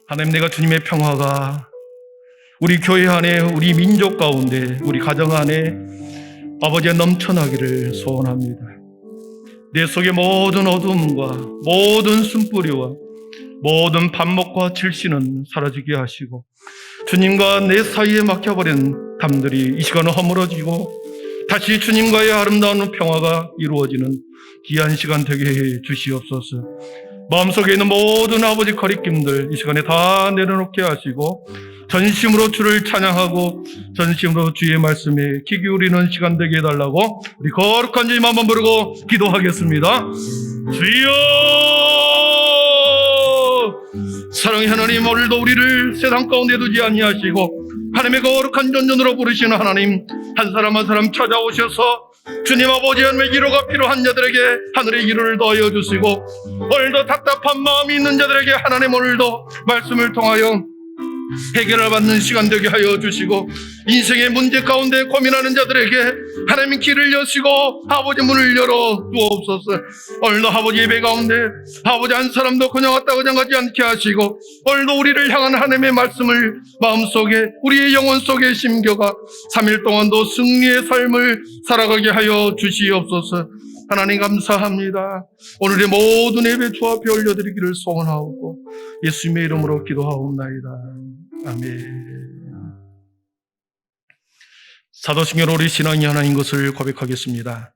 하나님, 내가 주님의 평화가 우리 교회 안에, 우리 민족 가운데, 우리 가정 안에 아버지의 넘쳐나기를 소원합니다. 내 속의 모든 어둠과 모든 숨뿌리와 모든 반목과 질신은 사라지게 하시고, 주님과 내 사이에 막혀버린 담들이 이 시간은 허물어지고 다시 주님과의 아름다운 평화가 이루어지는 귀한 시간 되게 해 주시옵소서. 마음속에 있는 모든 아버지 거리낌들 이 시간에 다 내려놓게 하시고, 전심으로 주를 찬양하고 전심으로 주의 말씀에 귀 기울이는 시간 되게 해달라고 우리 거룩한 주님 한번 부르고 기도하겠습니다. 주여! 사랑의 하나님, 오늘도 우리를 세상 가운데 두지 아니하시고 하나님의 거룩한 전전으로 부르시는 하나님, 한 사람 한 사람 찾아오셔서 주님 아버지 하나님의 위로가 필요한 자들에게 하늘의 위로를 더하여 주시고, 오늘도 답답한 마음이 있는 자들에게 하나님 오늘도 말씀을 통하여 해결을 받는 시간 되게 하여 주시고, 인생의 문제 가운데 고민하는 자들에게 하나님 길을 여시고 아버지 문을 열어 주옵소서. 오늘도 아버지 예배 가운데 아버지 한 사람도 그냥 왔다 그냥 가지 않게 하시고, 오늘도 우리를 향한 하나님의 말씀을 마음속에 우리의 영혼 속에 심겨가 3일 동안도 승리의 삶을 살아가게 하여 주시옵소서. 하나님 감사합니다. 오늘의 모든 예배 주 앞에 올려드리기를 소원하오고 예수님의 이름으로 기도하옵나이다. 아멘. 사도신경 우리 신앙이 하나인 것을 고백하겠습니다.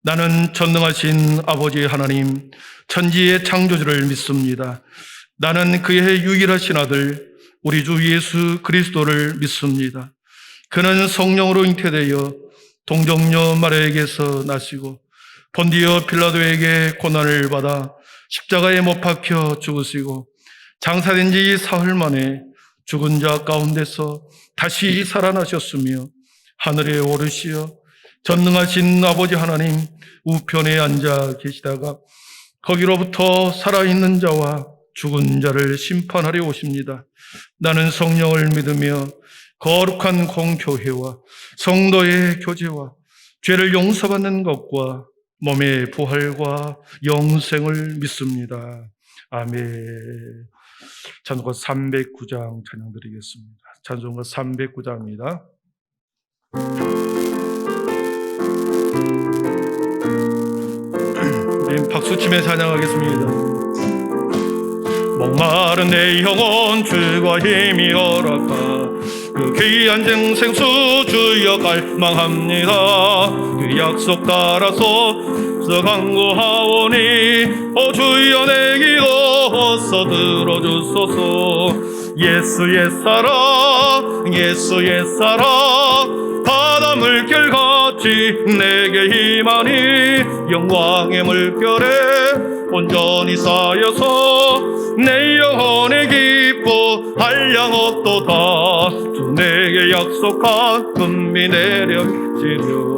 나는 전능하신 아버지 하나님, 천지의 창조주를 믿습니다. 나는 그의 유일하신 아들 우리 주 예수 그리스도를 믿습니다. 그는 성령으로 잉태되어 동정녀 마리아에게서 나시고 본디오 빌라도에게 고난을 받아 십자가에 못 박혀 죽으시고 장사된 지 사흘 만에 죽은 자 가운데서 다시 살아나셨으며 하늘에 오르시어 전능하신 아버지 하나님 우편에 앉아 계시다가 거기로부터 살아있는 자와 죽은 자를 심판하려 오십니다. 나는 성령을 믿으며 거룩한 공교회와 성도의 교제와 죄를 용서받는 것과 몸의 부활과 영생을 믿습니다. 아멘. 찬송가 309장 찬양드리겠습니다. 찬송가 309장입니다. 우리 박수치며 찬양하겠습니다. 목마른 내 영혼 주가 힘이 허락하 그 귀한 생수 주여 갈망합니다. 그 약속 따라서 강구하오니 오 주여 내 기도 어서 들어주소서. 예수의 사랑 예수의 사랑 바다 물결같이 내게 임하니 영광의 물결에 온전히 쌓여서 내 영혼의 기뻐 한량없도다. 주 내게 약속한 금비 내려지려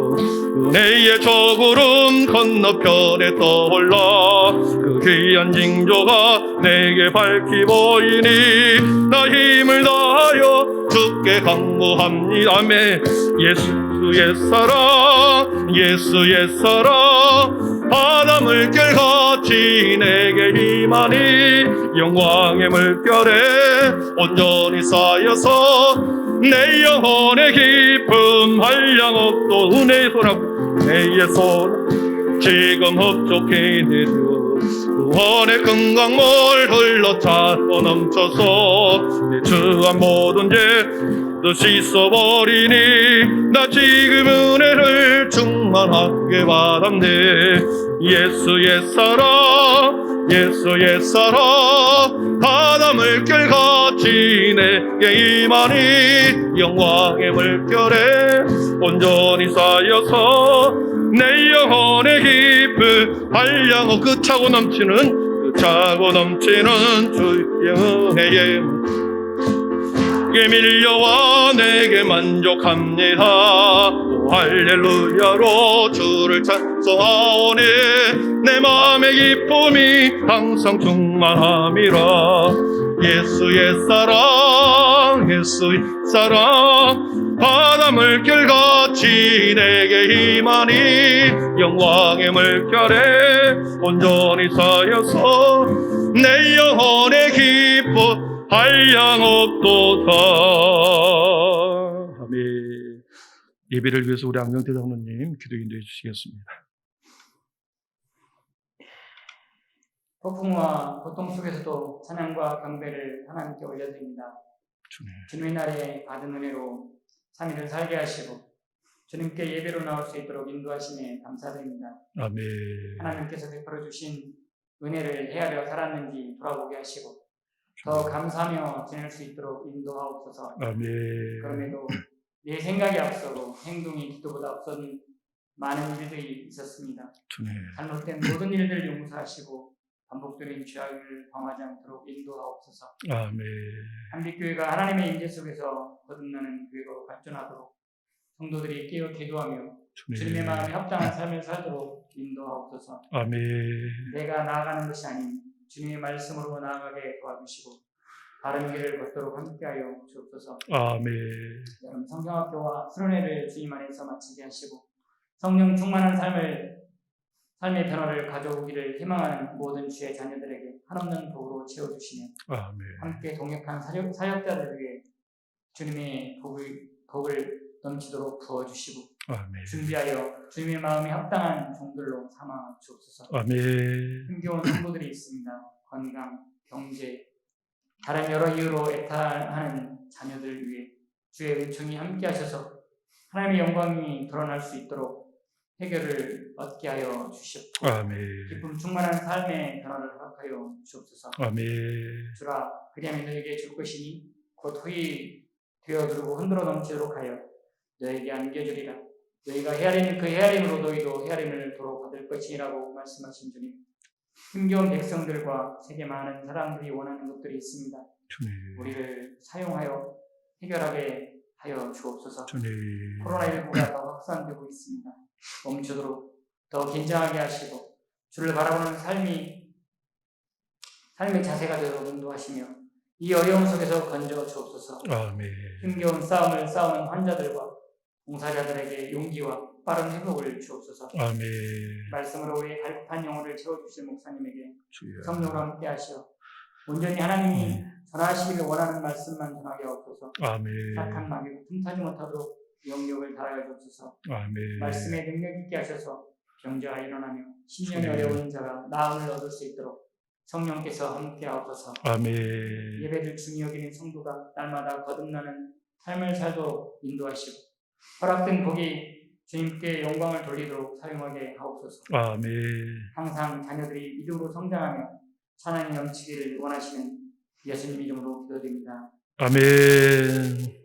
은혜의 저 구름 건너편에 떠올라 그 귀한 징조가 내게 밝히 보이니 나 힘을 다하여 주께 간구합니다. 아멘. 예수의 사랑 예수의 사랑 바다 물결같이 내게 임하니 영광의 물결에 온전히 쌓여서 내 영혼의 기쁨 한량없도 은혜의 소랑 은혜의 소랑 지금 흡족히 내려 구원의 큰 강물 흘러 차고 넘쳐서 내 주한 모든 죄도 씻어버리니 나 지금 은혜를 충만하게 받았네. 예수의 사랑 예수의 사랑 바다 물결같이 내게 임하니 영광의 물결에 온전히 쌓여서 내 영혼의 기쁨 한량없 그 차고 넘치는 주의 은혜에 밀려와 내게 만족합니다. 오, 할렐루야로 주를 찬송하오니 내 마음의 기쁨이 항상 충만함이라. 예수의 사랑 예수의 사랑 바다 물결같이 내게 임하니 영광의 물결에 온전히 쌓여서 내 영혼의 기쁨 한량없도다. 아멘. 예배를 위해서 우리 안경태 장로님 기도 인도해 주시겠습니다. 폭풍과 고통 속에서도 찬양과 경배를 하나님께 올려드립니다. 주님의 날에 받은 은혜로 3일을 살게 하시고 주님께 예배로 나올 수 있도록 인도하심에 감사드립니다. 아멘. 하나님께서 베풀어 주신 은혜를 헤아려 살았는지 돌아보게 하시고 더 감사하며 지낼 수 있도록 인도하옵소서. 아멘. 그럼에도 내 생각이 앞서고 행동이 기도보다 앞선 많은 일들이 있었습니다. 잘못된 모든 일들 용서하시고 반복되는 죄악을 범하지 않도록 인도하옵소서. 아멘. 한빛교회가 하나님의 임재 속에서 거듭나는 교회로 발전하도록 성도들이 깨어 기도하며 주님의 마음에 합당한 삶을 살도록 인도하옵소서. 아멘. 내가 나아가는 것이 아닌 주님의 말씀으로 나아가게 도와주시고 바른 길을 걷도록 함께하여 주옵소서. 아멘. 여러분 성경학교와 수련회를 주님 안에서 마치게 하시고 성령 충만한 삶의 변화를 가져오기를 희망하는 모든 주의 자녀들에게 한없는 복으로 채워주시며 아멘. 함께 동역한 사역자들을 위해 주님의 복을 넘치도록 부어주시고 아멘. 준비하여 주님의 마음에 합당한 종들로 삼아 주옵소서. 아멘. 힘겨운 성도들이 있습니다. 건강, 경제, 다른 여러 이유로 애타하는 자녀들을 위해 주의 은총이 함께하셔서 하나님의 영광이 드러날 수 있도록 해결을 얻게 하여 주시옵고 아멘. 기쁨 충만한 삶의 변화를 허락하여 주옵소서. 아멘. 주라 그리하면 너에게 줄 것이니 곧 후이 되어 누르고 흔들어 넘치도록 하여 너에게 안겨주리라. 너희가 헤아리는 그 헤아림으로 너희도 헤아림을 도로 받을 것이라고 말씀하신 주님. 힘겨운 백성들과 세계 많은 사람들이 원하는 것들이 있습니다. 주님. 우리를 사용하여 해결하게 하여 주옵소서. 주님. 코로나19가 더 확산되고 있습니다. 멈추도록 더 긴장하게 하시고 주를 바라보는 삶의 자세가 되도록 인도하시며 이 어려움 속에서 건져 주옵소서. 아멘. 힘겨운 싸움을 싸우는 환자들과 봉사자들에게 용기와 빠른 회복을 주옵소서. 아멘. 말씀으로 우리의 갈급한 영혼을 채워주실 목사님에게 주여. 성령으로 함께 하시어 온전히 하나님이 전하시기를 원하는 말씀만 전하게 하옵소서. 아멘. 착한 마귀로 틈타지 못하도록 영역을 다하여 주옵소서. 아멘. 말씀에 능력 있게 하셔서 병자가 일어나며 신년의 어려운 자가 나음을 얻을 수 있도록 성령께서 함께 하옵소서. 아멘. 예배를 중히 여기는 성도가 날마다 거듭나는 삶을 살도록 인도하시고 허락된 복이 주님께 영광을 돌리도록 사용하게 하옵소서. 아멘. 항상 자녀들이 믿음으로 성장하며 찬양이 넘치기를 원하시는 예수님 이름으로 기도드립니다. 아멘.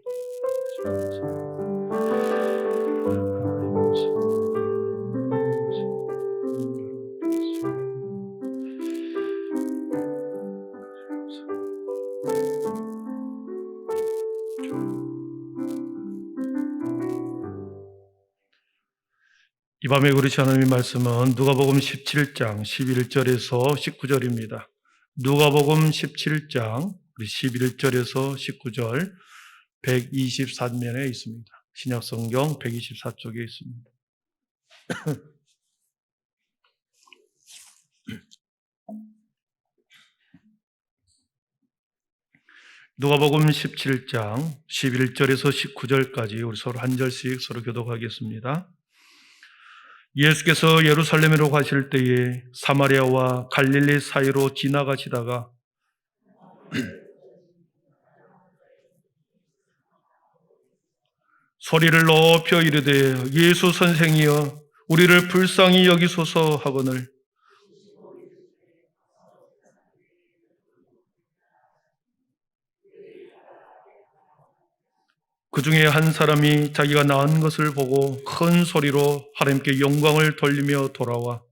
이 밤에 그렇지 하나님의 말씀은 누가복음 17장 11절에서 19절입니다. 누가복음 17장 11절에서 19절 124면에 있습니다. 신약성경 124쪽에 있습니다. 누가복음 17장 11절에서 19절까지 우리 서로 한 절씩 서로 교독하겠습니다. 예수께서 예루살렘으로 가실 때에 사마리아와 갈릴리 사이로 지나가시다가 소리를 높여 이르되 예수 선생이여 우리를 불쌍히 여기소서 하거늘 그 중에 한 사람이 자기가 낳은 것을 보고 큰 소리로 하나님께 영광을 돌리며 돌아와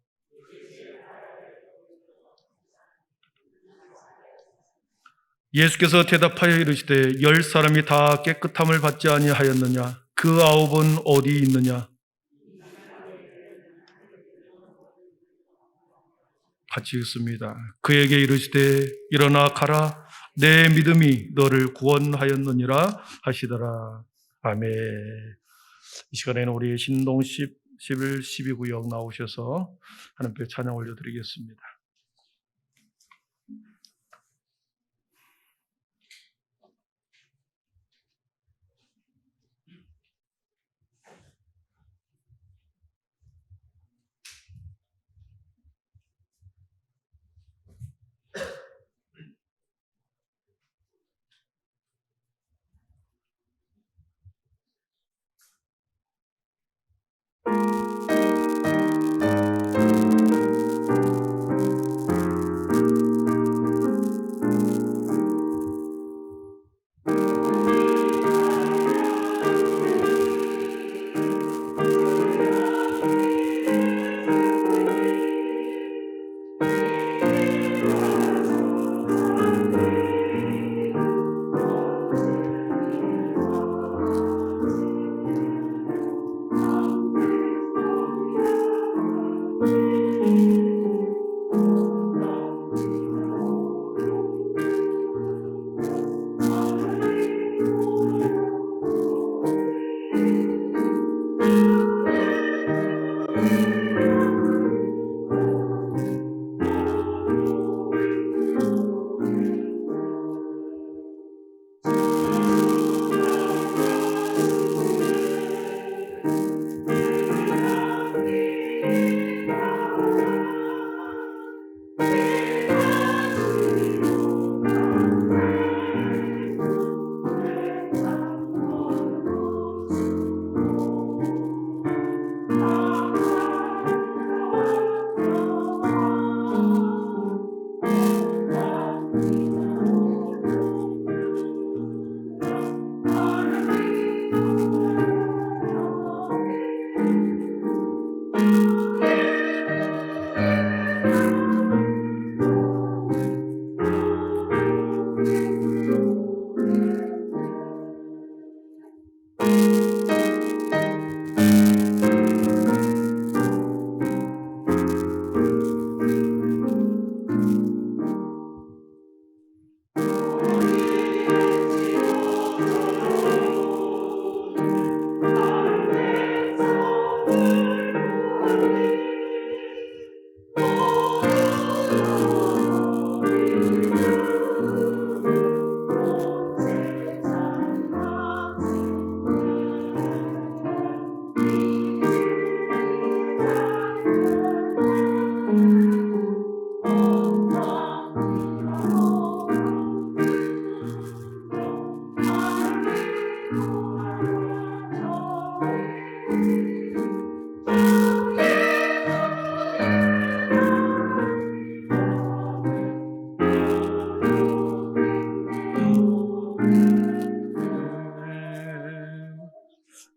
예수께서 대답하여 이르시되 10사람이 다 깨끗함을 받지 아니하였느냐? 그 9은 어디 있느냐? 같이 읽습니다. 그에게 이르시되 일어나 가라 내 믿음이 너를 구원하였느니라 하시더라. 아멘. 이 시간에는 우리 신동 11, 12구역 나오셔서 하나님께 찬양 올려드리겠습니다.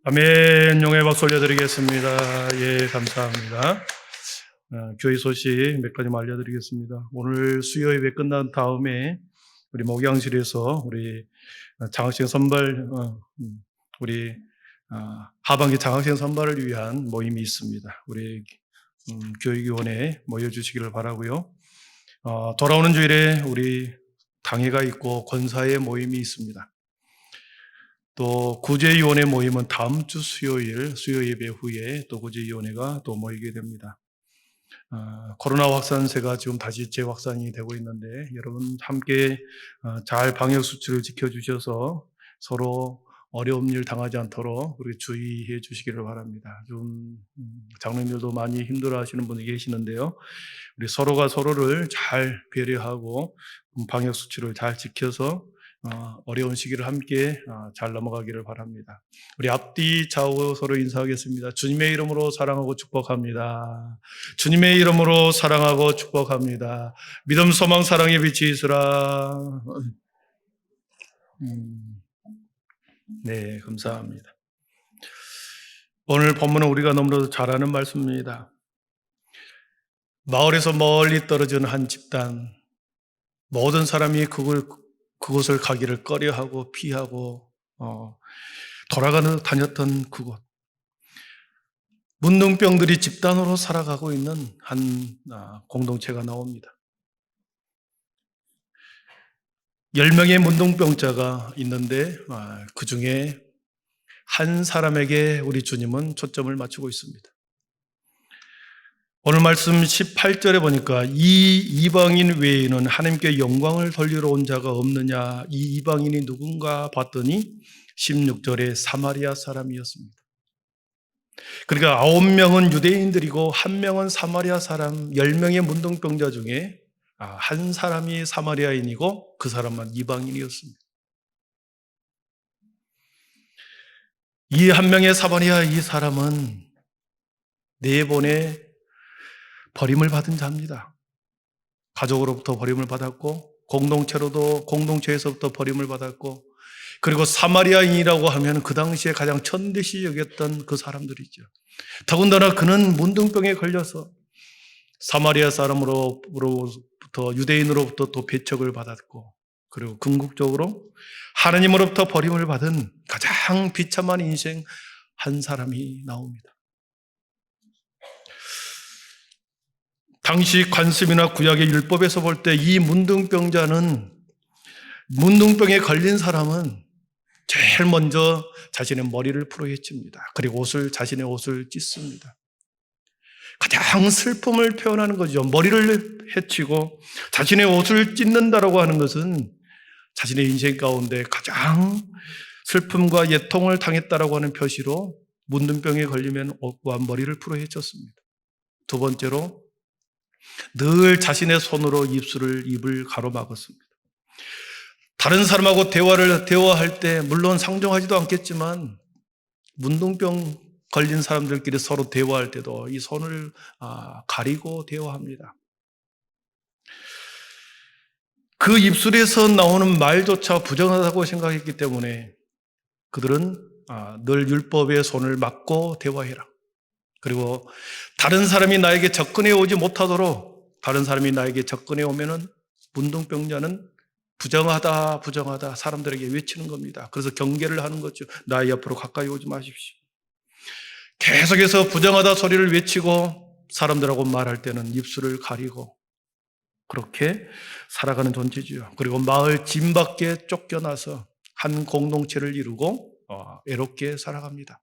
아멘. 용의 박수 올려드리겠습니다. 예, 감사합니다. 교회 소식 몇 가지 알려드리겠습니다. 오늘 수요 예배 끝난 다음에 우리 목양실에서 우리 장학생 선발, 우리 하반기 장학생 선발을 위한 모임이 있습니다. 우리 교육위원회에 모여주시기를 바라고요. 돌아오는 주일에 우리 당회가 있고 권사의 모임이 있습니다. 또 구제위원회 모임은 다음 주 수요일 수요 예배 후에 또 구제위원회가 또 모이게 됩니다. 코로나 확산세가 지금 다시 재확산이 되고 있는데 여러분 함께 잘 방역 수칙을 지켜주셔서 서로 어려운 일 당하지 않도록 우리 주의해 주시기를 바랍니다. 좀 장로님들도 많이 힘들어하시는 분이 계시는데요. 우리 서로가 서로를 잘 배려하고 방역 수칙을 잘 지켜서 어려운 시기를 함께 잘 넘어가기를 바랍니다. 우리 앞뒤 좌우 서로 인사하겠습니다. 주님의 이름으로 사랑하고 축복합니다. 주님의 이름으로 사랑하고 축복합니다. 믿음, 소망, 사랑의 빛이 있으라. 네, 감사합니다. 오늘 본문은 우리가 너무나도 잘 아는 말씀입니다. 마을에서 멀리 떨어진 한 집단, 모든 사람이 그곳을 가기를 꺼려하고 피하고 다녔던 그곳. 문둥병들이 집단으로 살아가고 있는 한 공동체가 나옵니다. 10명의 문둥병자가 있는데 그 중에 한 사람에게 우리 주님은 초점을 맞추고 있습니다. 오늘 말씀 18절에 보니까 이 이방인 외에는 하나님께 영광을 돌리러 온 자가 없느냐, 이 이방인이 누군가 봤더니 16절에 사마리아 사람이었습니다. 그러니까 9명은 유대인들이고 1명은 사마리아 사람, 10명의 문둥병자 중에 한 사람이 사마리아인이고 그 사람만 이방인이었습니다. 이 한 명의 사마리아 이 사람은 4번의 버림을 받은 자입니다. 가족으로부터 버림을 받았고 공동체에서부터 버림을 받았고 그리고 사마리아인이라고 하면 그 당시에 가장 천대시 여겼던 그 사람들이죠. 더군다나 그는 문둥병에 걸려서 사마리아 사람으로부터 유대인으로부터 또 배척을 받았고 그리고 궁극적으로 하나님으로부터 버림을 받은 가장 비참한 인생 한 사람이 나옵니다. 당시 관습이나 구약의 율법에서 볼 때 이 문둥병자는 문둥병에 걸린 사람은 제일 먼저 자신의 머리를 풀어헤칩니다. 그리고 자신의 옷을 찢습니다. 가장 슬픔을 표현하는 거죠. 머리를 헤치고 자신의 옷을 찢는다라고 하는 것은 자신의 인생 가운데 가장 슬픔과 예통을 당했다라고 하는 표시로 문둥병에 걸리면 옷과 머리를 풀어헤쳤습니다. 두 번째로 늘 자신의 손으로 입을 가로막았습니다. 다른 사람하고 대화할 때 물론 상종하지도 않겠지만 문둥병 걸린 사람들끼리 서로 대화할 때도 이 손을 가리고 대화합니다. 그 입술에서 나오는 말조차 부정하다고 생각했기 때문에 그들은 늘 율법의 손을 막고 대화해라. 그리고 다른 사람이 나에게 접근해 오지 못하도록 다른 사람이 나에게 접근해 오면은 문둥병자는 부정하다 사람들에게 외치는 겁니다. 그래서 경계를 하는 거죠. 나의 옆으로 가까이 오지 마십시오. 계속해서 부정하다 소리를 외치고 사람들하고 말할 때는 입술을 가리고 그렇게 살아가는 존재죠. 그리고 마을 진 밖에 쫓겨나서 한 공동체를 이루고 애롭게 살아갑니다.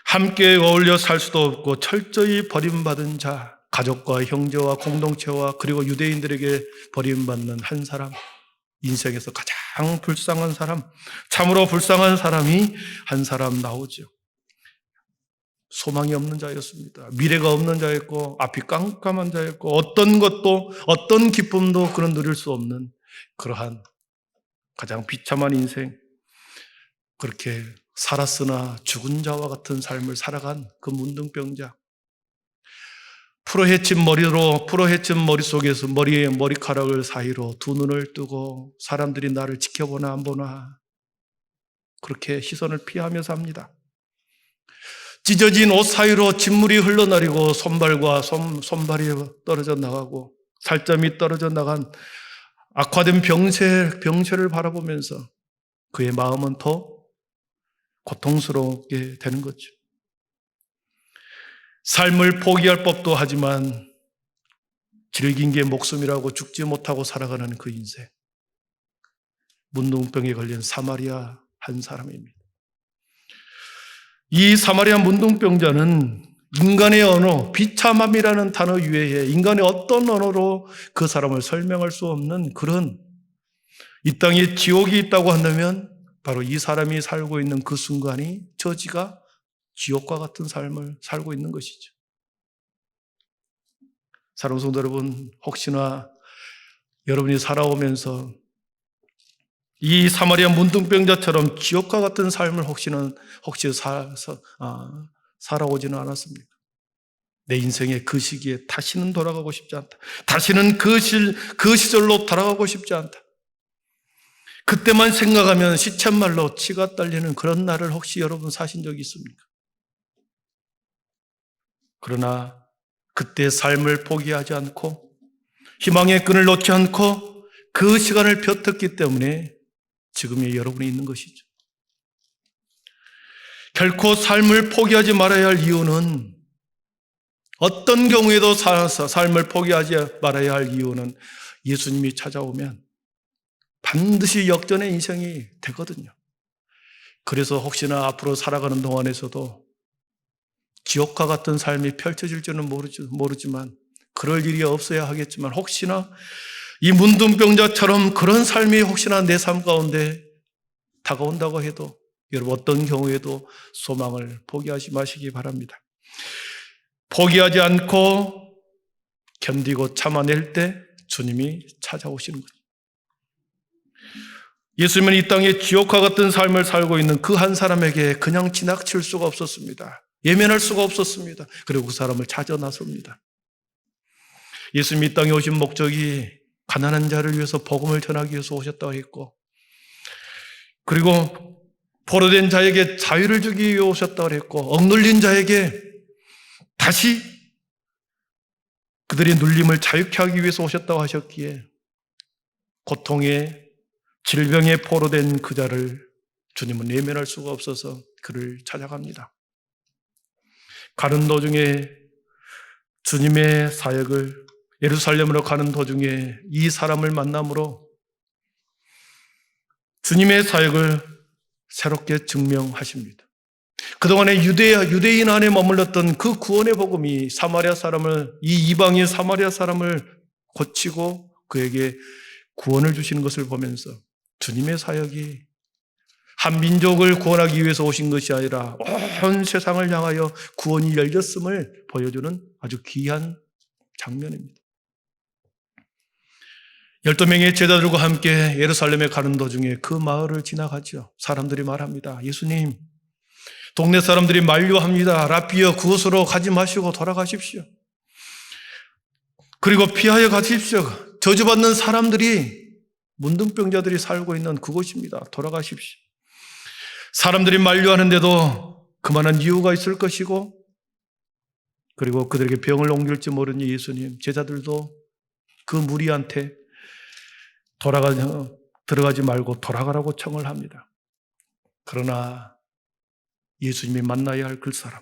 함께 어울려 살 수도 없고 철저히 버림받은 자, 가족과 형제와 공동체와 그리고 유대인들에게 버림받는 한 사람, 인생에서 가장 불쌍한 사람, 참으로 불쌍한 사람이 한 사람 나오죠. 소망이 없는 자였습니다. 미래가 없는 자였고 앞이 깜깜한 자였고 어떤 기쁨도 그는 누릴 수 없는 그러한 가장 비참한 인생, 그렇게 살았으나 죽은 자와 같은 삶을 살아간 그 문둥병자, 풀어헤친 머리 속에서 머리에 머리카락을 사이로 두 눈을 뜨고 사람들이 나를 지켜보나 안 보나 그렇게 시선을 피하며 삽니다. 찢어진 옷 사이로 진물이 흘러내리고 손발이 떨어져 나가고 살점이 떨어져 나간 악화된 병세를 바라보면서 그의 마음은 더 고통스럽게 되는 거죠. 삶을 포기할 법도 하지만 즐긴 게 목숨이라고 죽지 못하고 살아가는 그 인생. 문둥병에 걸린 사마리아 한 사람입니다. 이 사마리아 문둥병자는 인간의 언어, 비참함이라는 단어 이외에 인간의 어떤 언어로 그 사람을 설명할 수 없는 그런 이 땅에 지옥이 있다고 한다면 바로 이 사람이 살고 있는 그 순간이 저지가 지옥과 같은 삶을 살고 있는 것이죠. 사랑하는 성도 여러분, 혹시나 여러분이 살아오면서 이 사마리아 문둥병자처럼 지옥과 같은 삶을 혹시 살아오지는 않았습니까? 내 인생의 그 시기에 다시는 돌아가고 싶지 않다. 다시는 그 시절로 돌아가고 싶지 않다. 그때만 생각하면 시쳇말로 치가 떨리는 그런 날을 혹시 여러분 사신 적이 있습니까? 그러나 그때 삶을 포기하지 않고 희망의 끈을 놓지 않고 그 시간을 벼텄기 때문에 지금의 여러분이 있는 것이죠. 결코 삶을 포기하지 말아야 할 이유는 어떤 경우에도 삶을 포기하지 말아야 할 이유는 예수님이 찾아오면 반드시 역전의 인생이 되거든요. 그래서 혹시나 앞으로 살아가는 동안에서도 지옥과 같은 삶이 펼쳐질지는 모르지만 그럴 일이 없어야 하겠지만 혹시나 이 문둥병자처럼 그런 삶이 혹시나 내 삶 가운데 다가온다고 해도 여러분 어떤 경우에도 소망을 포기하지 마시기 바랍니다. 포기하지 않고 견디고 참아낼 때 주님이 찾아오시는 거죠. 예수님은 이 땅에 지옥과 같은 삶을 살고 있는 그 한 사람에게 그냥 지나칠 수가 없었습니다. 예면할 수가 없었습니다. 그리고 그 사람을 찾아 나섭니다. 예수님이 이 땅에 오신 목적이 가난한 자를 위해서 복음을 전하기 위해서 오셨다고 했고 그리고 포로된 자에게 자유를 주기 위해 오셨다고 했고 억눌린 자에게 다시 그들의 눌림을 자유케 하기 위해서 오셨다고 하셨기에 고통에 질병에 포로된 그 자를 주님은 예면할 수가 없어서 그를 찾아갑니다. 가는 도중에 주님의 사역을 예루살렘으로 가는 도중에 이 사람을 만남으로 주님의 사역을 새롭게 증명하십니다. 그동안에 유대인 안에 머물렀던 그 구원의 복음이 이 이방인 사마리아 사람을 고치고 그에게 구원을 주시는 것을 보면서 주님의 사역이 한 민족을 구원하기 위해서 오신 것이 아니라 온 세상을 향하여 구원이 열렸음을 보여주는 아주 귀한 장면입니다. 12명의 제자들과 함께 예루살렘에 가는 도중에 그 마을을 지나가죠. 사람들이 말합니다. 예수님, 동네 사람들이 만류합니다. 라비여, 그곳으로 가지 마시고 돌아가십시오. 그리고 피하여 가십시오. 저주받는 사람들이 문둥병자들이 살고 있는 그곳입니다. 돌아가십시오. 사람들이 만류하는데도 그만한 이유가 있을 것이고 그리고 그들에게 병을 옮길지 모르는 예수님, 제자들도 그 무리한테 들어가지 말고 돌아가라고 청을 합니다. 그러나 예수님이 만나야 할 그 사람,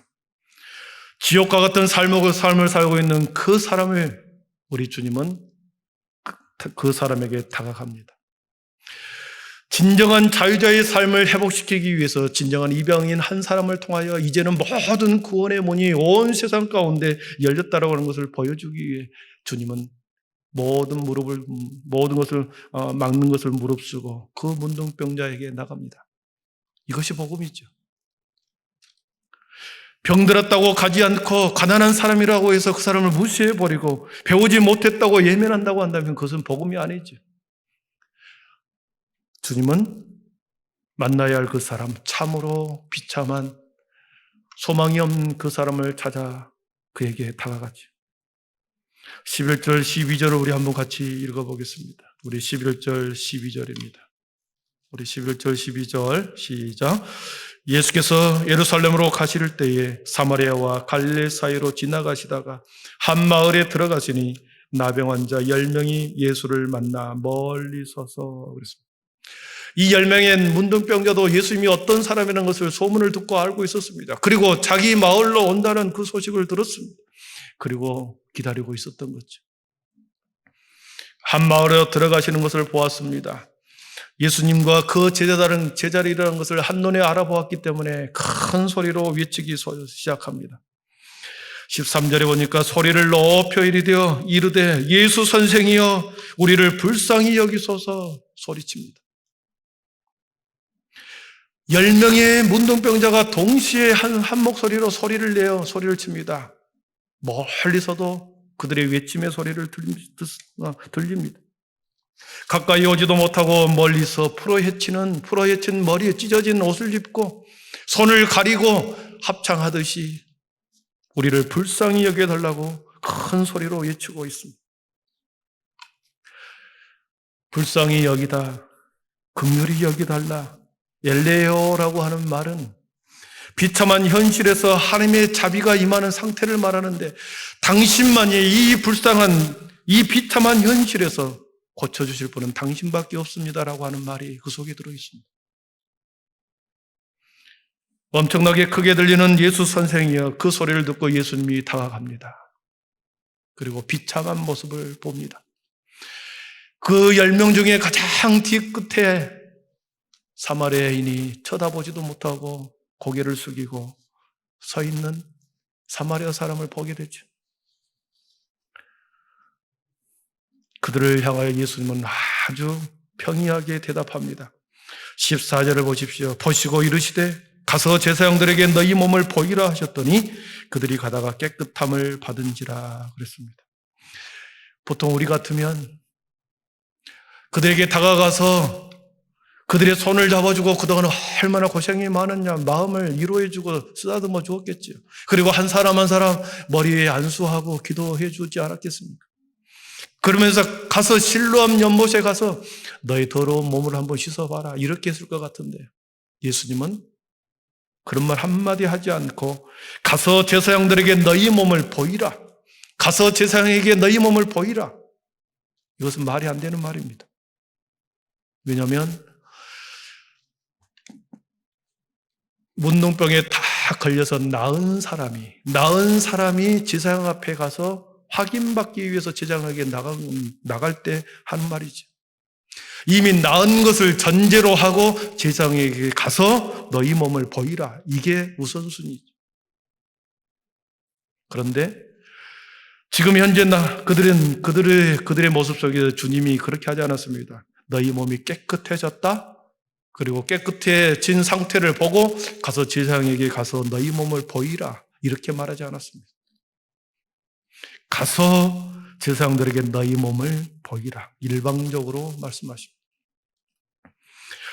지옥과 같은 삶을 살고 있는 그 사람을 우리 주님은 그 사람에게 다가갑니다. 진정한 자유자의 삶을 회복시키기 위해서 진정한 이방인 한 사람을 통하여 이제는 모든 구원의 문이 온 세상 가운데 열렸다라고 하는 것을 보여주기 위해 주님은 모든 것을 막는 것을 무릅쓰고 그 문둥병자에게 나갑니다. 이것이 복음이죠. 병들었다고 가지 않고 가난한 사람이라고 해서 그 사람을 무시해버리고 배우지 못했다고 예면한다고 한다면 그것은 복음이 아니죠. 주님은 만나야 할 그 사람, 참으로 비참한 소망이 없는 그 사람을 찾아 그에게 다가가죠. 11절, 12절을 우리 한번 같이 읽어보겠습니다. 우리 11절, 12절입니다. 우리 11절 12절 시작. 예수께서 예루살렘으로 가실 때에 사마리아와 갈릴리 사이로 지나가시다가 한 마을에 들어가시니 나병 환자 10명이 예수를 만나 멀리 서서 그랬습니다. 이 10명의 문둥병자도 예수님이 어떤 사람이라는 것을 소문을 듣고 알고 있었습니다. 그리고 자기 마을로 온다는 그 소식을 들었습니다. 그리고 기다리고 있었던 거죠. 한 마을에 들어가시는 것을 보았습니다. 예수님과 그 제자리라는 것을 한눈에 알아보았기 때문에 큰 소리로 외치기 시작합니다. 13절에 보니까 소리를 높여 이르되 예수 선생이여 우리를 불쌍히 여기소서 소리칩니다. 10명의 문둥병자가 동시에 한 목소리로 소리를 내어 소리를 칩니다. 멀리서도 그들의 외침의 소리를 들립니다. 가까이 오지도 못하고 멀리서 풀어헤친 머리에 찢어진 옷을 입고 손을 가리고 합창하듯이 우리를 불쌍히 여겨달라고 큰 소리로 외치고 있습니다. 불쌍히 여기다, 긍휼히 여기달라, 엘레오라고 하는 말은 비참한 현실에서 하나님의 자비가 임하는 상태를 말하는데 당신만이 이 비참한 현실에서 고쳐주실 분은 당신밖에 없습니다라고 하는 말이 그 속에 들어있습니다. 엄청나게 크게 들리는 예수 선생이여 그 소리를 듣고 예수님이 다가갑니다. 그리고 비참한 모습을 봅니다. 그 10명 중에 가장 뒤끝에 사마리아인이 쳐다보지도 못하고 고개를 숙이고 서 있는 사마리아 사람을 보게 되죠. 그들을 향하여 예수님은 아주 평이하게 대답합니다. 14절을 보십시오. 보시고 이르시되 가서 제사장들에게 너희 몸을 보이라 하셨더니 그들이 가다가 깨끗함을 받은지라 그랬습니다. 보통 우리 같으면 그들에게 다가가서 그들의 손을 잡아주고 그동안 얼마나 고생이 많았냐 마음을 위로해주고 쓰다듬어 주었겠지요. 그리고 한 사람 한 사람 머리에 안수하고 기도해 주지 않았겠습니까? 그러면서 가서 실로암 연못에 가서 너의 더러운 몸을 한번 씻어봐라 이렇게 했을 것 같은데 예수님은 그런 말 한마디 하지 않고 가서 제사장들에게 너희 몸을 보이라, 가서 제사장에게 너희 몸을 보이라. 이것은 말이 안 되는 말입니다. 왜냐하면 문둥병에 다 걸려서 나은 사람이 제사장 앞에 가서 확인받기 위해서 제사장에게 나갈 때 하는 말이죠. 이미 나은 것을 전제로 하고 제사장에게 가서 너희 몸을 보이라. 이게 우선순위죠. 그런데 지금 현재 그들의 모습 속에서 주님이 그렇게 하지 않았습니다. 너희 몸이 깨끗해졌다. 그리고 깨끗해진 상태를 보고 가서 제사장에게 가서 너희 몸을 보이라. 이렇게 말하지 않았습니다. 가서 제사장들에게 너희 몸을 보이라. 일방적으로 말씀하십니다.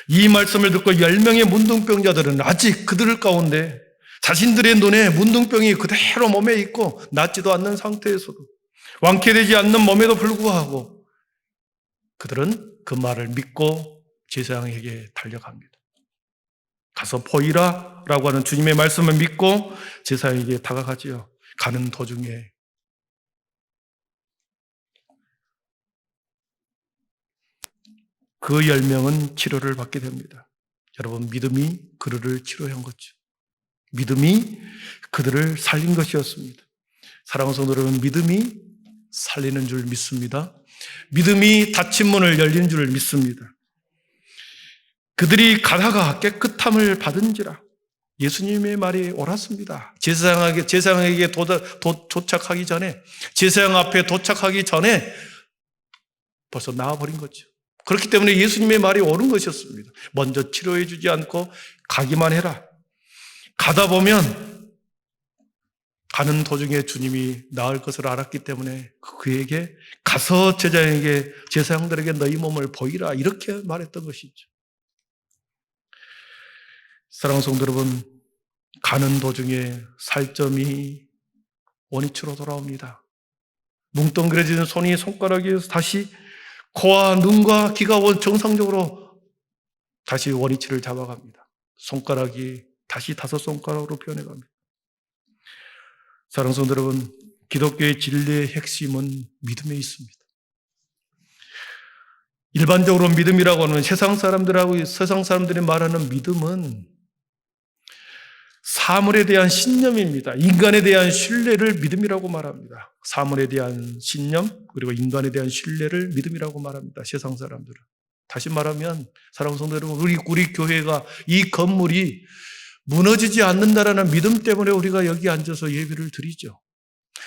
이 말씀을 듣고 10명의 문둥병자들은 아직 그들 가운데 자신들의 눈에 문둥병이 그대로 몸에 있고 낫지도 않는 상태에서도 완쾌되지 않는 몸에도 불구하고 그들은 그 말을 믿고 제사장에게 달려갑니다. 가서 보이라 라고 하는 주님의 말씀을 믿고 제사장에게 다가가지요. 가는 도중에 그 10명은 치료를 받게 됩니다. 여러분, 믿음이 그들을 치료한 거죠. 믿음이 그들을 살린 것이었습니다. 사랑하는 성도 여러분, 믿음이 살리는 줄 믿습니다. 믿음이 닫힌 문을 열린 줄 믿습니다. 그들이 가다가 깨끗함을 받은지라. 예수님의 말이 옳았습니다. 제사장에게 도착하기 전에, 제사장 앞에 도착하기 전에 벌써 나와버린 거죠. 그렇기 때문에 예수님의 말이 옳은 것이었습니다. 먼저 치료해 주지 않고 가기만 해라. 가다 보면 가는 도중에 주님이 나을 것을 알았기 때문에 그에게 가서 제사장들에게 너희 몸을 보이라 이렇게 말했던 것이죠. 사랑하는 성도 여러분, 가는 도중에 살점이 원위치로 돌아옵니다. 뭉뚱그려지는 손가락이 다시 코와 눈과 귀가 정상적으로 다시 원위치를 잡아갑니다. 손가락이 다시 5손가락으로 변해갑니다. 사랑하는 성도 여러분, 기독교의 진리의 핵심은 믿음에 있습니다. 일반적으로 믿음이라고 하는 세상 사람들이 말하는 믿음은 사물에 대한 신념입니다. 인간에 대한 신뢰를 믿음이라고 말합니다. 사물에 대한 신념 그리고 인간에 대한 신뢰를 믿음이라고 말합니다. 세상 사람들은. 다시 말하면 사랑하는 성도 여러분, 우리 교회가 이 건물이 무너지지 않는다라는 믿음 때문에 우리가 여기 앉아서 예배를 드리죠.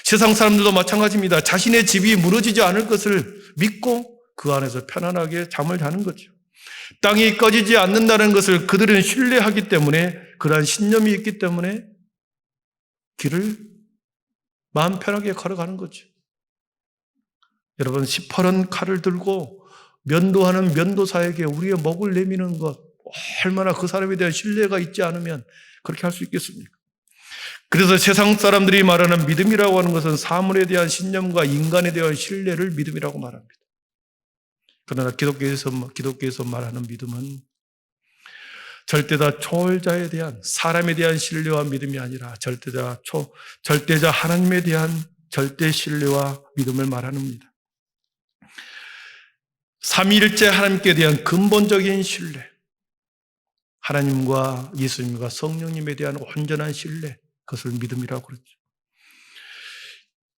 세상 사람들도 마찬가지입니다. 자신의 집이 무너지지 않을 것을 믿고 그 안에서 편안하게 잠을 자는 거죠. 땅이 꺼지지 않는다는 것을 그들은 신뢰하기 때문에, 그러한 신념이 있기 때문에 길을 마음 편하게 걸어가는 거죠. 여러분, 시퍼런 칼을 들고 면도하는 면도사에게 우리의 목을 내미는 것, 얼마나 그 사람에 대한 신뢰가 있지 않으면 그렇게 할 수 있겠습니까? 그래서 세상 사람들이 말하는 믿음이라고 하는 것은 사물에 대한 신념과 인간에 대한 신뢰를 믿음이라고 말합니다. 그러나 기독교에서 말하는 믿음은 절대자 초월자에 대한, 사람에 대한 신뢰와 믿음이 아니라 절대자 하나님에 대한 절대 신뢰와 믿음을 말합니다. 삼위일체 하나님께 대한 근본적인 신뢰, 하나님과 예수님과 성령님에 대한 온전한 신뢰, 그것을 믿음이라고 그러죠.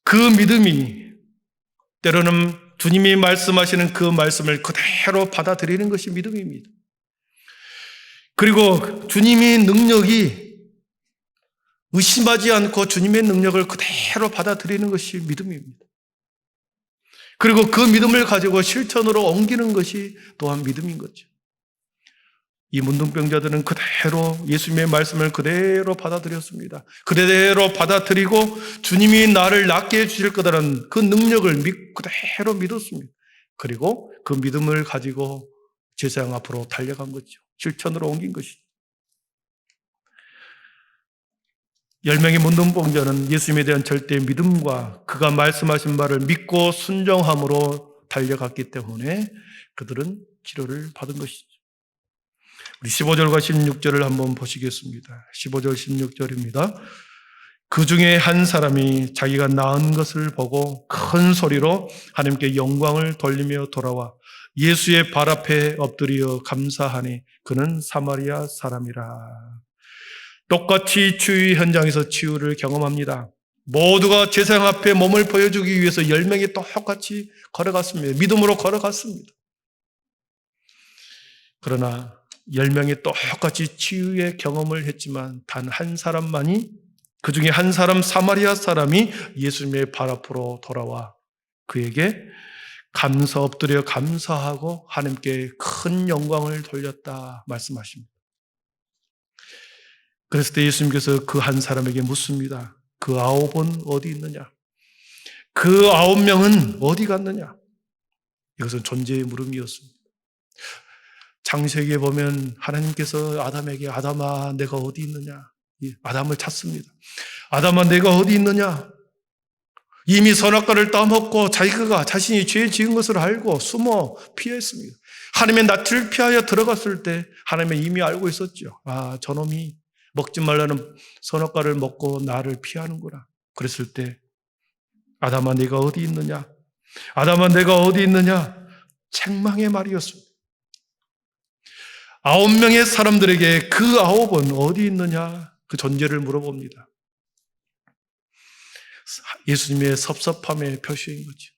그 믿음이 때로는 주님이 말씀하시는 그 말씀을 그대로 받아들이는 것이 믿음입니다. 그리고 주님의 능력이 의심하지 않고 주님의 능력을 그대로 받아들이는 것이 믿음입니다. 그리고 그 믿음을 가지고 실천으로 옮기는 것이 또한 믿음인 거죠. 이 문둥병자들은 그대로 예수님의 말씀을 그대로 받아들였습니다. 그대로 받아들이고 주님이 나를 낫게 해주실 거다라는 그 능력을 그대로 믿었습니다. 그리고 그 믿음을 가지고 제사장 앞으로 달려간 거죠. 실천으로 옮긴 것이죠. 10명의 문둥병자는 예수님에 대한 절대 믿음과 그가 말씀하신 말을 믿고 순종함으로 달려갔기 때문에 그들은 치료를 받은 것이죠. 우리 15절과 16절을 한번 보시겠습니다. 15절 16절입니다. 그 중에 한 사람이 자기가 낳은 것을 보고 큰 소리로 하나님께 영광을 돌리며 돌아와 예수의 발 앞에 엎드려 감사하니 그는 사마리아 사람이라. 똑같이 치유 현장에서 치유를 경험합니다. 모두가 제사장 앞에 몸을 보여주기 위해서 10명이 똑같이 걸어갔습니다. 믿음으로 걸어갔습니다. 그러나 10명이 똑같이 치유의 경험을 했지만 단 한 사람만이, 그 중에 한 사람 사마리아 사람이 예수님의 발 앞으로 돌아와 그에게 엎드려 감사하고 하나님께 큰 영광을 돌렸다 말씀하십니다. 그랬을 때 예수님께서 그 한 사람에게 묻습니다. 그 9은 어디 있느냐? 그 9명은 어디 갔느냐? 이것은 존재의 물음이었습니다. 창세기에 보면 하나님께서 아담에게 아담아 내가 어디 있느냐? 아담을 찾습니다. 아담아 내가 어디 있느냐? 이미 선악과를 따먹고 자신이 죄 지은 것을 알고 숨어 피했습니다. 하나님의 낯을 피하여 들어갔을 때 하나님은 이미 알고 있었죠. 아, 저놈이 먹지 말라는 선악과를 먹고 나를 피하는구나. 그랬을 때 아담아 내가 어디 있느냐? 아담아 내가 어디 있느냐? 책망의 말이었습니다. 9명의 사람들에게 그 9은 어디 있느냐? 그 존재를 물어봅니다. 예수님의 섭섭함의 표시인 거죠.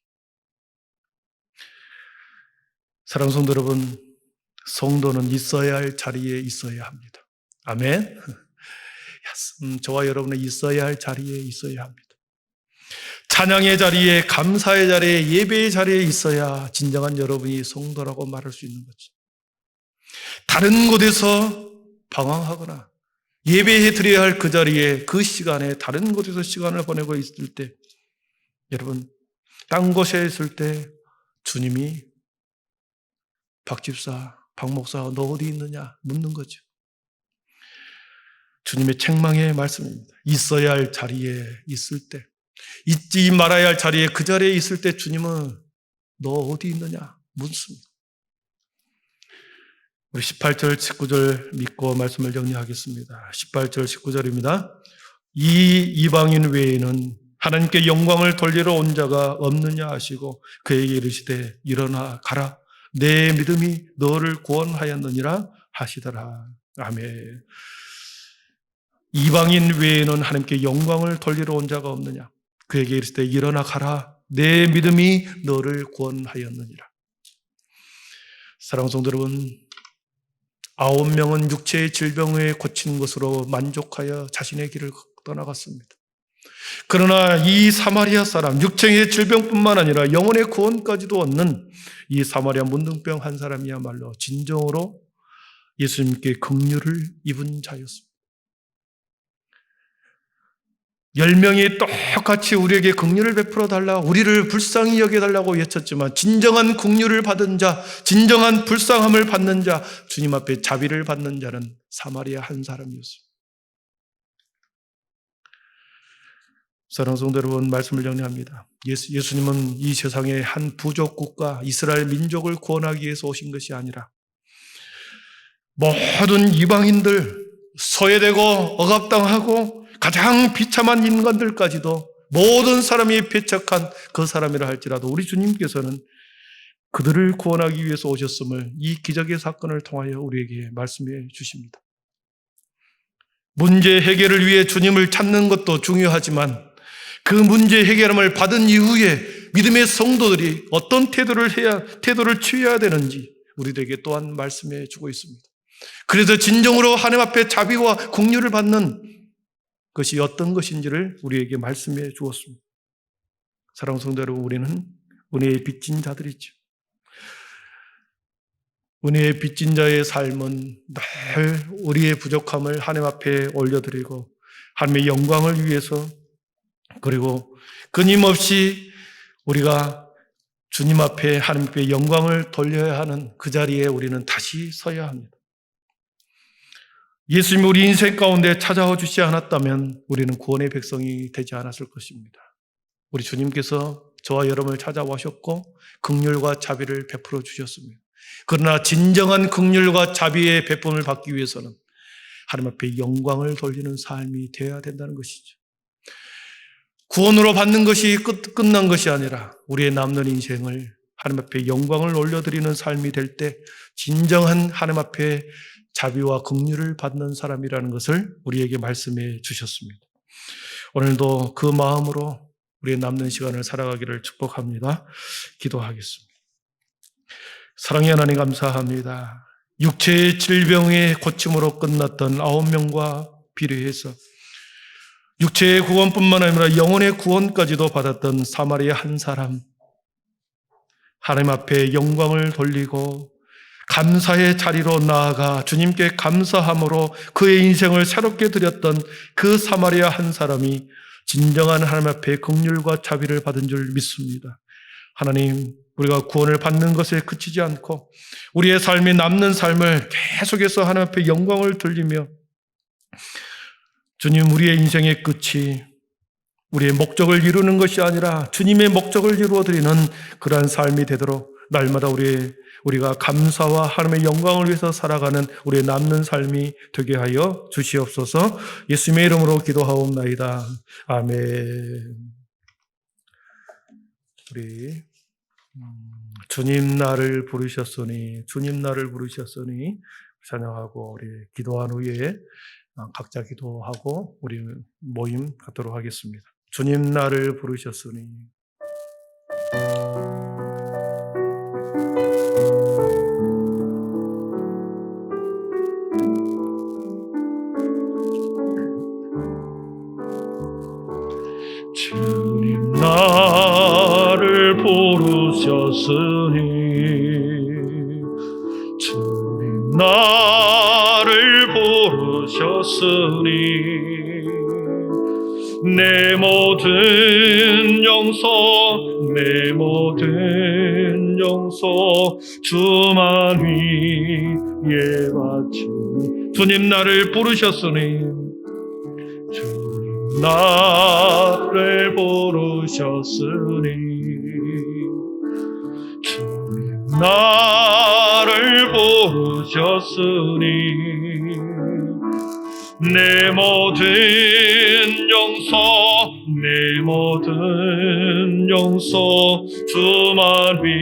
사랑하는 성도 여러분, 성도는 있어야 할 자리에 있어야 합니다. 아멘. 저와 여러분은 있어야 할 자리에 있어야 합니다. 찬양의 자리에, 감사의 자리에, 예배의 자리에 있어야 진정한 여러분이 성도라고 말할 수 있는 거죠. 다른 곳에서 방황하거나 예배해 드려야 할 그 자리에, 그 시간에 다른 곳에서 시간을 보내고 있을 때, 여러분 딴 곳에 있을 때 주님이 박 집사, 박 목사 너 어디 있느냐 묻는 거죠. 주님의 책망의 말씀입니다. 있어야 할 자리에 있을 때, 있지 말아야 할 자리에, 그 자리에 있을 때 주님은 너 어디 있느냐 묻습니다. 우리 18절, 19절 믿고 말씀을 정리하겠습니다. 18절, 19절입니다. 이 이방인 외에는 하나님께 영광을 돌리러 온 자가 없느냐 하시고 그에게 이르시되 일어나 가라 내 믿음이 너를 구원하였느니라 하시더라. 아멘. 이방인 외에는 하나님께 영광을 돌리러 온 자가 없느냐. 그에게 이르시되 일어나 가라 내 믿음이 너를 구원하였느니라. 사랑하는 성도 여러분, 9명은 육체의 질병에 고친 것으로 만족하여 자신의 길을 떠나갔습니다. 그러나 이 사마리아 사람, 육체의 질병뿐만 아니라 영혼의 구원까지도 얻는 이 사마리아 문둥병 한 사람이야말로 진정으로 예수님께 긍휼을 입은 자였습니다. 10명이 똑같이 우리에게 긍휼을 베풀어 달라, 우리를 불쌍히 여겨달라고 외쳤지만 진정한 긍휼을 받은 자, 진정한 불쌍함을 받는 자, 주님 앞에 자비를 받는 자는 사마리아 한 사람이었습니다. 사랑하는 성도 여러분, 말씀을 정리합니다. 예수님은 이 세상의 한 부족 국가 이스라엘 민족을 구원하기 위해서 오신 것이 아니라 모든 이방인들, 소외되고 억압당하고 가장 비참한 인간들까지도 모든 사람이 배척한 그 사람이라 할지라도 우리 주님께서는 그들을 구원하기 위해서 오셨음을 이 기적의 사건을 통하여 우리에게 말씀해 주십니다. 문제 해결을 위해 주님을 찾는 것도 중요하지만 그 문제 해결함을 받은 이후에 믿음의 성도들이 어떤 태도를 취해야 되는지 우리들에게 또한 말씀해 주고 있습니다. 그래서 진정으로 하나님 앞에 자비와 긍휼을 받는 것이 어떤 것인지를 우리에게 말씀해 주었습니다. 사랑하는 성도 여러분, 우리는 은혜의 빚진 자들이죠. 은혜의 빚진 자의 삶은 늘 우리의 부족함을 하나님 앞에 올려드리고 하나님의 영광을 위해서, 그리고 끊임없이 우리가 주님 앞에 하나님께 영광을 돌려야 하는 그 자리에 우리는 다시 서야 합니다. 예수님이 우리 인생 가운데 찾아와 주시지 않았다면 우리는 구원의 백성이 되지 않았을 것입니다. 우리 주님께서 저와 여러분을 찾아오셨고 긍휼과 자비를 베풀어 주셨습니다. 그러나 진정한 긍휼과 자비의 베품을 받기 위해서는 하나님 앞에 영광을 돌리는 삶이 되어야 된다는 것이죠. 구원으로 받는 것이 끝난 것이 아니라 우리의 남는 인생을 하나님 앞에 영광을 올려드리는 삶이 될 때 진정한 하나님 앞에 자비와 긍휼을 받는 사람이라는 것을 우리에게 말씀해 주셨습니다. 오늘도 그 마음으로 우리의 남는 시간을 살아가기를 축복합니다. 기도하겠습니다. 사랑의 하나님 감사합니다. 육체의 질병의 고침으로 끝났던 9명과 비례해서 육체의 구원뿐만 아니라 영혼의 구원까지도 받았던 사마리아 한 사람, 하나님 앞에 영광을 돌리고 감사의 자리로 나아가 주님께 감사함으로 그의 인생을 새롭게 드렸던 그 사마리아 한 사람이 진정한 하나님 앞에 긍휼과 자비를 받은 줄 믿습니다. 하나님, 우리가 구원을 받는 것에 그치지 않고 우리의 삶이 남는 삶을 계속해서 하나님 앞에 영광을 돌리며 주님, 우리의 인생의 끝이 우리의 목적을 이루는 것이 아니라 주님의 목적을 이루어드리는 그러한 삶이 되도록 날마다 우리가 감사와 하나님의 영광을 위해서 살아가는 우리의 남는 삶이 되게 하여 주시옵소서. 예수님의 이름으로 기도하옵나이다. 아멘. 우리 주님 나를 부르셨으니 찬양하고 우리 기도한 후에 각자 기도하고 우리 모임 갖도록 하겠습니다. 주님 나를 부르셨으니 주님 나를 부르셨으니 주님 나를 부르셨으니 내 모든 영소 주만 위에 바치니 주님 나를 부르셨으니 주님 나를 부르셨으니 주님 나를 부르셨으니 부르셨으니 내 모든 용서 주만 위에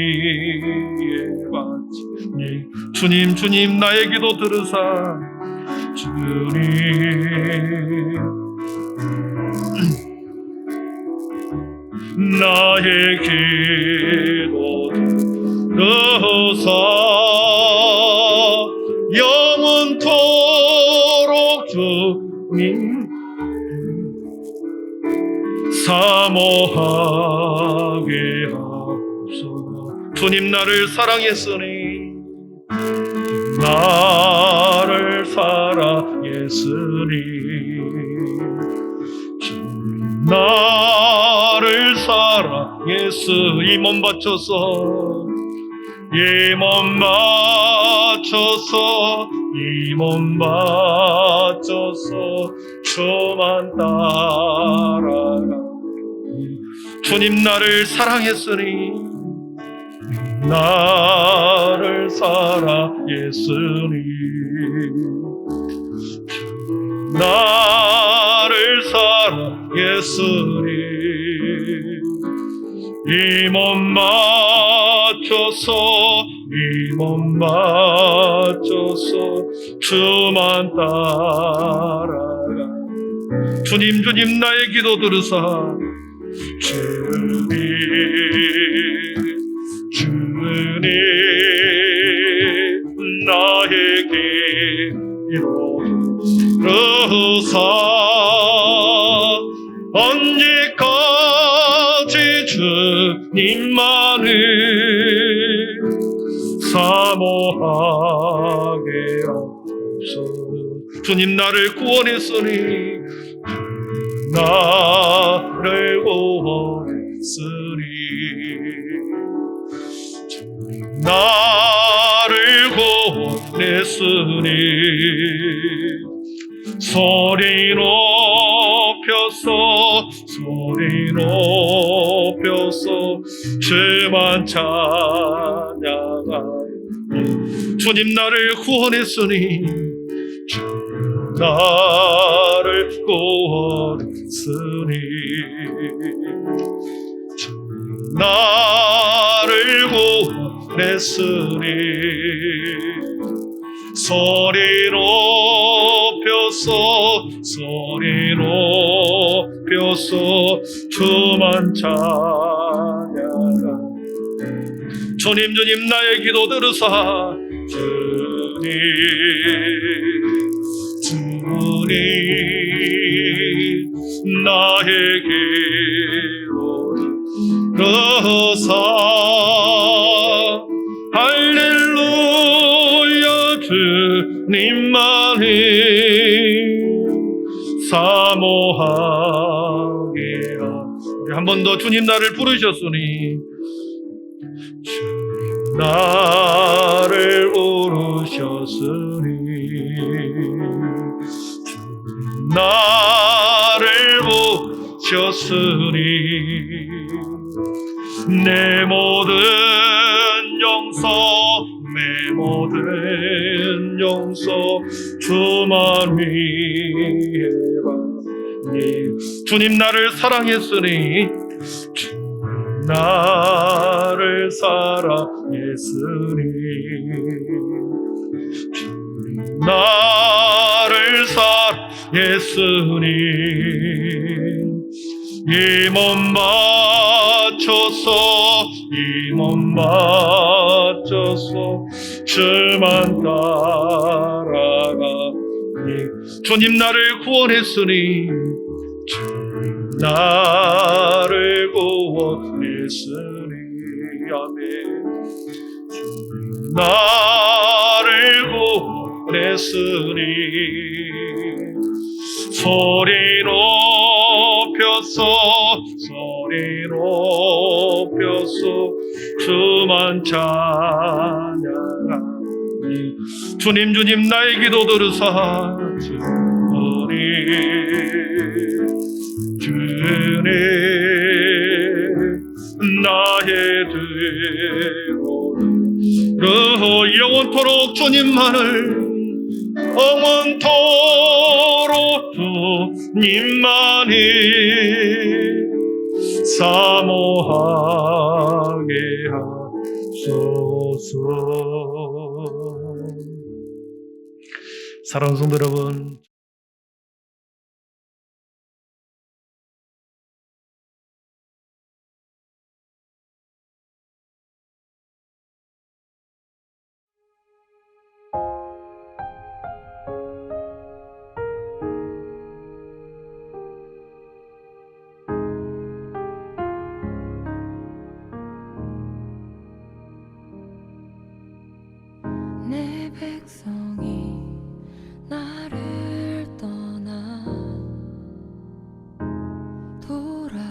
바치니 주님 나의 기도 들으사 주님 나의 기도 들으사 영원토록 주님 사모하게 하옵소서. 주님 나를 사랑했으니 나를 사랑했으니 주님 나를 사랑했으 이 몸 바쳐서 이 몸 바쳐서 주만 따라가 주님 나를 사랑했으니 나를 사랑했으니 나를 사랑했으니 이 몸 맞춰서 주만 따라가 주님 나의 기도 들으사 주님 나의 기도 들으사 언제까지 주님만을 사모하게 하옵소서. 주님 나를 구원했으니 나를 구원했으니 주님 나를 구원했으니 소리 높여서 주만 찬양하니 주님 나를 구원했으니 주님 나를 구원했으니 주님 나를 구원했으니 소리 높여서 주만 찬양하니 주님 나의 기도 들으사 주님 나의 기도 들으사 할렐루야 주님만을 사모하게 우리 한 번 더 주님 나를 부르셨으니 주님 나를 부르셨으니 주님 나를 부르셨으니 내 모든 용서 주만 위해 받니 주님 나를 사랑했으니 주님 나를 사랑했으니 주님 나를 사랑했으니 이 몸 맞춰서 주만 따라가니 주님 나를 구원했으니 주님 나를 구원했으니 아멘 주님 나를 구원했으니 소리 높여서 주만 찬양하니 주님 나의 기도 들으사 주님 나의 기도 영원토록 주님만을 영원토록 주님만이 사모하게 하소서. 사랑하는 성도 여러분, 내 백성이 나를 떠나 돌아섰지만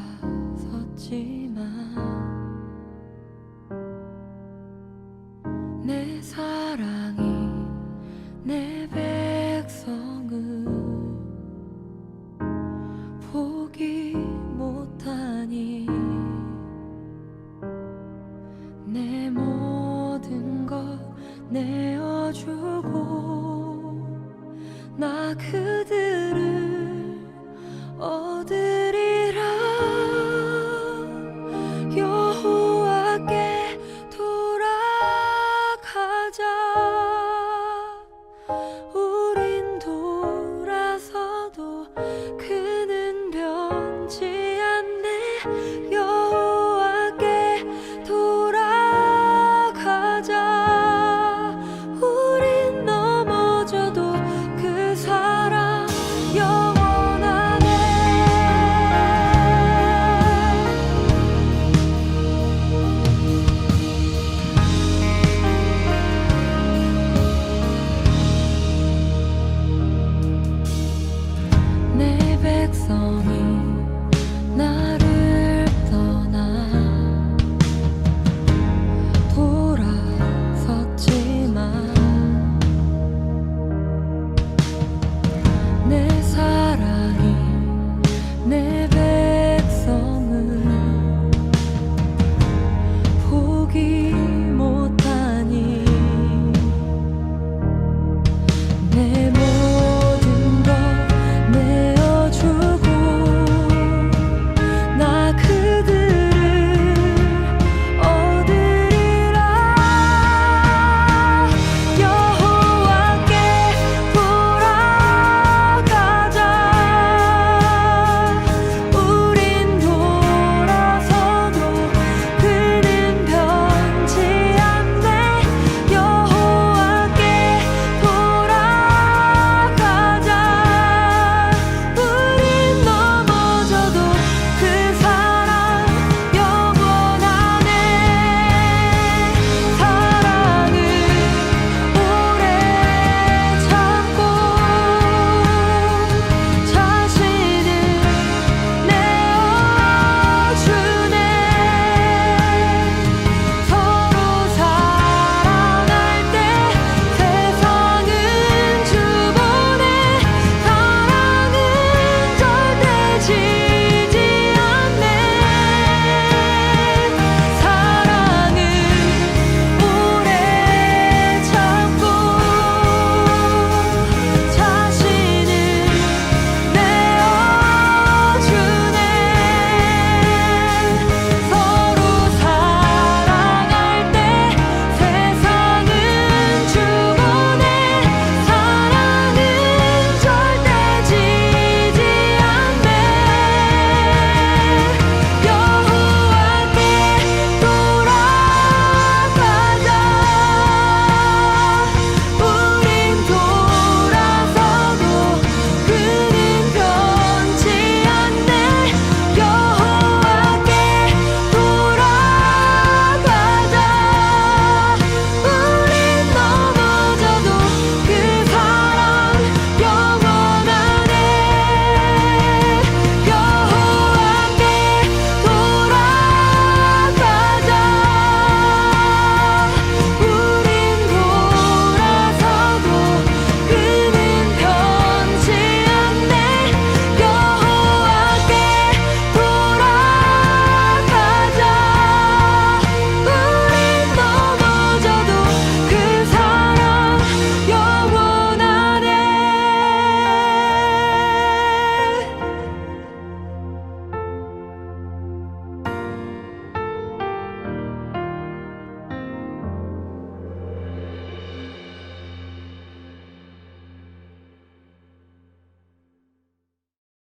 내 사랑이 내 백성을 포기 못하니 내 모든 것 내어주고 나